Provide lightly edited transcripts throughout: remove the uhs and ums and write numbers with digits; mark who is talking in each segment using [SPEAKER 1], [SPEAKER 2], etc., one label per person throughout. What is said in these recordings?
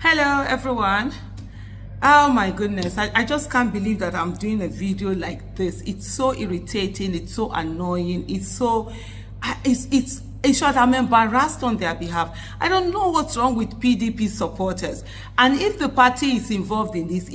[SPEAKER 1] Hello everyone. Oh my goodness, I just can't believe that I'm doing a video like this. It's so irritating, it's so annoying, it's in short, I'm embarrassed on their behalf. I don't know what's wrong with PDP supporters, and if the party is involved in this,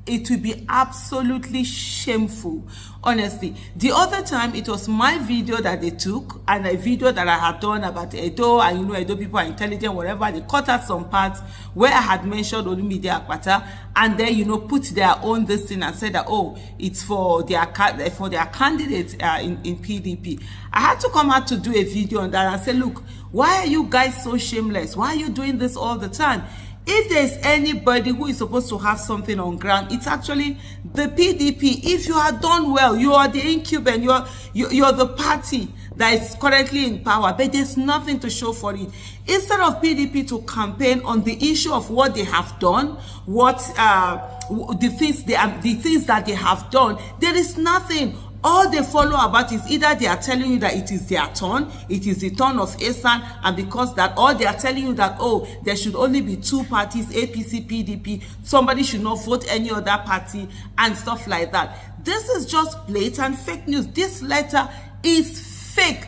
[SPEAKER 1] it will be absolutely shameful, honestly. The other time, it was my video that they took, and a video that I had done about Edo, and you know, Edo people are intelligent, whatever. They cut out some parts where I had mentioned Olumide Akpata, and then, you know, put their own this thing and said that, oh, it's for their candidates in PDP. I had to come out to do a video on that and say, look, why are you guys so shameless? Why are you doing this all the time? If there's anybody who is supposed to have something on ground, it's actually the PDP. If you are done well, you are the incumbent, you're the party that is currently in power, but there's nothing to show for it. Instead of PDP to campaign on the issue of what they have done, the things that they have done, there is nothing. All they follow about is either they are telling you that it is their turn, it is the turn of Esan, and because that, or they are telling you that, oh, there should only be two parties, APC, PDP, somebody should not vote any other party, and stuff like that. This is just blatant fake news. This letter is fake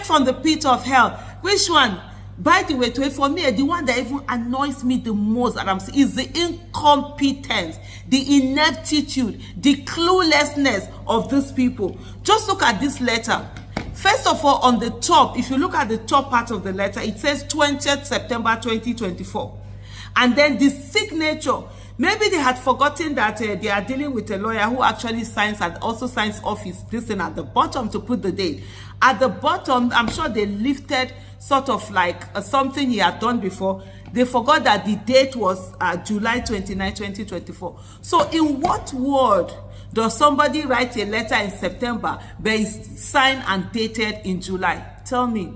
[SPEAKER 1] from the pit of hell. Which one? By the way, for me, the one that even annoys me the most that I'm seeing is the incompetence, the ineptitude, the cluelessness of these people. Just look at this letter. First of all, on the top, if you look at the top part of the letter, it says 20th September 2024. And then the signature, maybe they had forgotten that they are dealing with a lawyer who actually signs and also signs off his listen at the bottom to put the date. At the bottom, I'm sure they lifted sort of like something he had done before. They forgot that the date was July 29, 2024. So in what word does somebody write a letter in September but is signed and dated in July? Tell me.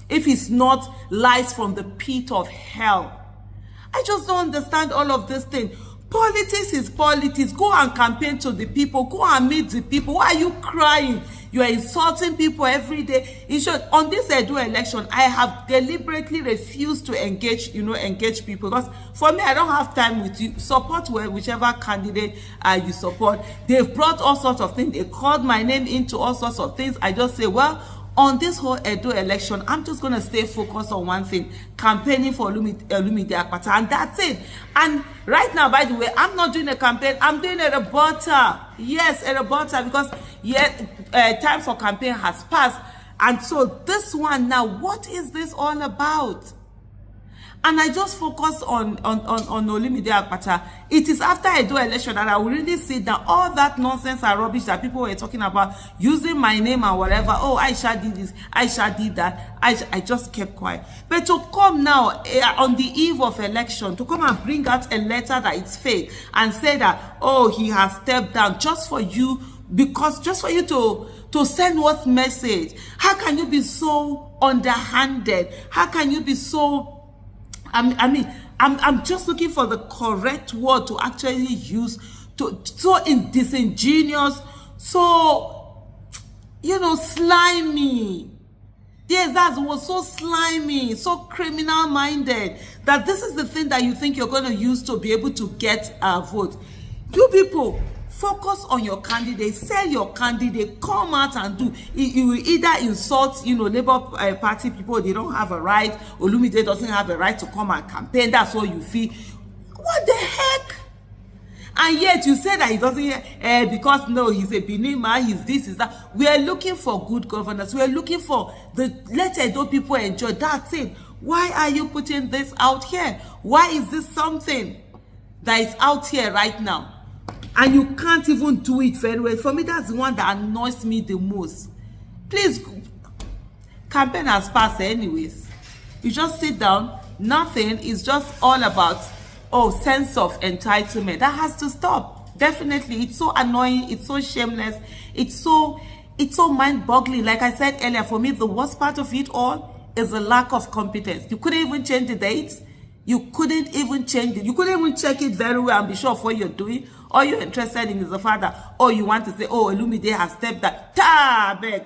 [SPEAKER 1] If it's not lies from the pit of hell. I just don't understand all of this thing. Politics is politics. Go and campaign to the people. Go and meet the people. Why are you crying? You are insulting people every day. In short, on this Edo election, I have deliberately refused to engage people, because for me, I don't have time with you. Support whichever candidate you support. They've brought all sorts of things. They called my name into all sorts of things. I just say, well, on this whole Edo election, I'm just going to stay focused on one thing, campaigning for Olumide Akpata, and that's it. And right now, by the way, I'm not doing a campaign, I'm doing a rebuttal. Yes, a rebuttal, because time for campaign has passed. And so this one now, what is this all about? And I just focus on Olumide Akpata. It is after I do election that I will really see that all that nonsense and rubbish that people were talking about, using my name and whatever, oh, Aisha did this, Aisha did that, I just kept quiet. But to come now, on the eve of election, to come and bring out a letter that is fake and say that, oh, he has stepped down just for you, just for you to send what message? How can you be so underhanded? How can you be so... I'm just looking for the correct word to actually use, so disingenuous, so, you know, slimy. Yes, that was so slimy, so criminal-minded, that this is the thing that you think you're going to use to be able to get a vote. You people, focus on your candidate, sell your candidate, come out and do. You will either insult, you know, Labour Party people, they don't have a right, Olumide doesn't have a right to come and campaign, that's what you feel. What the heck? And yet you say that he doesn't, because no, he's a Benin man, he's this, is that. We are looking for good governance. We are looking for let Edo people enjoy. That's it. Why are you putting this out here? Why is this something that is out here right now? And you can't even do it very well. For me, that's the one that annoys me the most. Please, campaign has passed anyways. You just sit down, nothing. It's just all about, oh, sense of entitlement. That has to stop. Definitely. It's so annoying. It's so shameless. It's so mind-boggling. Like I said earlier, for me, the worst part of it all is the lack of competence. You couldn't even change the dates. You couldn't even change it. You couldn't even check it very well and be sure of what you're doing. All you're interested in is the fact that, oh, you want to say, oh, Olumide has stepped that. Ta, beg.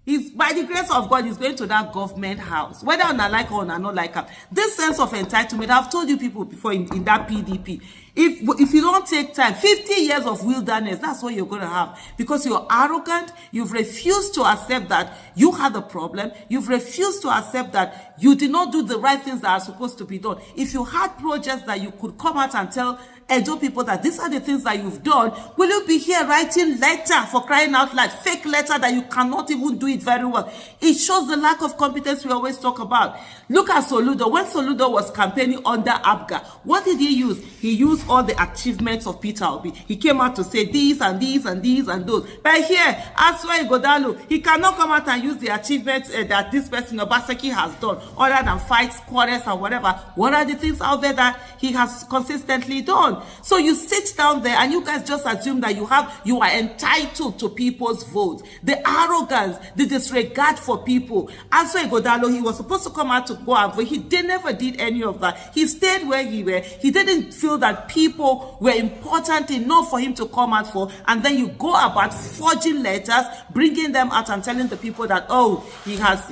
[SPEAKER 1] He's, by the grace of God, he's going to that government house. Whether I like her or not like her. This sense of entitlement, I've told you people before in that PDP. If you don't take time, 50 years of wilderness, that's what you're going to have. Because you're arrogant, you've refused to accept that you had a problem, you've refused to accept that you did not do the right things that are supposed to be done. If you had projects that you could come out and tell Edo people that these are the things that you've done, will you be here writing letter for crying out loud, fake letter that you cannot even do it very well? It shows the lack of competence we always talk about. Look at Soludo. When Soludo was campaigning under Abga, what did he use? He used all the achievements of Peter Obi. He came out to say these and these and these and those. But here, Aswa Igodalo, he cannot come out and use the achievements that this person, Obaseki, has done, other than fights, quarrels, and whatever. What are the things out there that he has consistently done? So you sit down there and you guys just assume that you are entitled to people's votes. The arrogance, the disregard for people. Aswa Igodalo, he was supposed to come out to go out, but he never did any of that. He stayed where he were. He didn't feel that people were important enough for him to come out for, and then you go about forging letters, bringing them out and telling the people that, oh, he has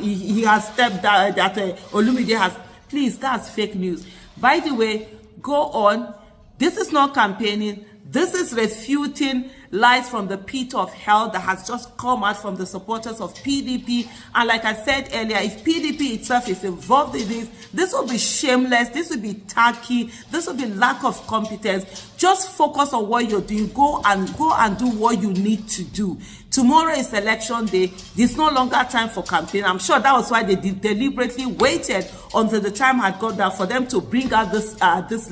[SPEAKER 1] stepped down, that Olumide has. Please, that's fake news. By the way, go on. This is not campaigning. This is refuting lies from the pit of hell that has just come out from the supporters of PDP. And like I said earlier, if PDP itself is involved in this will be shameless, this will be tacky, this will be lack of competence. Just focus on what you're doing. Go and do what you need to do. Tomorrow is election day. There's no longer time for campaign. I'm sure that was why they deliberately waited until the time had got there for them to bring out this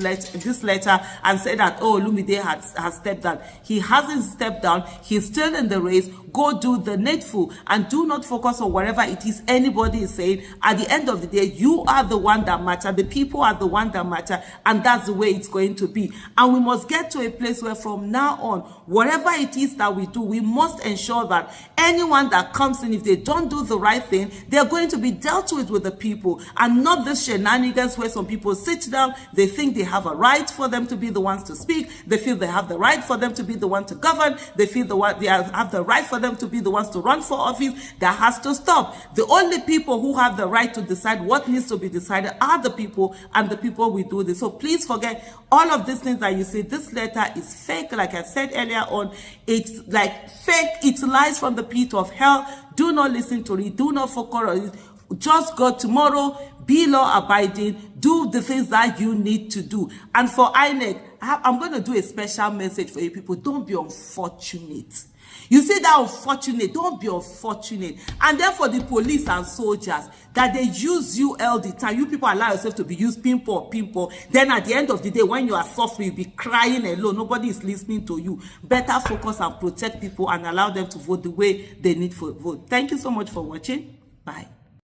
[SPEAKER 1] letter and say that, oh, Olumide has stepped down. He hasn't stepped down. He's still in the race. Go do the needful and do not focus on whatever it is anybody is saying. At the end of the day, you are the one that matter. The people are the one that matter, and that's the way it's going to be. And we must get to a place where from now on, whatever it is that we do, we must ensure that anyone that comes in, if they don't do the right thing, they're going to be dealt with the people, and not this shenanigans where some people sit down, they think they have a right for them to be the ones to speak, they feel they have the right for them to be the one to govern, they feel they have the right for them to be the ones to run for office. That has to stop. The only people who have the right to decide what needs to be decided are the people, and the people will do this. So please forget all of these things that you see. This letter is fake. Like I said earlier on, it's like fake. It lies from the pit of hell. Do not listen to it. Do not focus on it. Just go tomorrow, be law abiding, do the things that you need to do. And for INEC, I'm going to do a special message for you people. Don't be unfortunate. You see that unfortunate, don't be unfortunate. And then for the police and soldiers, that they use you all the time. You people allow yourself to be used pimple. Then at the end of the day, when you are suffering, you'll be crying alone. Nobody is listening to you. Better focus and protect people and allow them to vote the way they need to vote. Thank you so much for watching. Bye.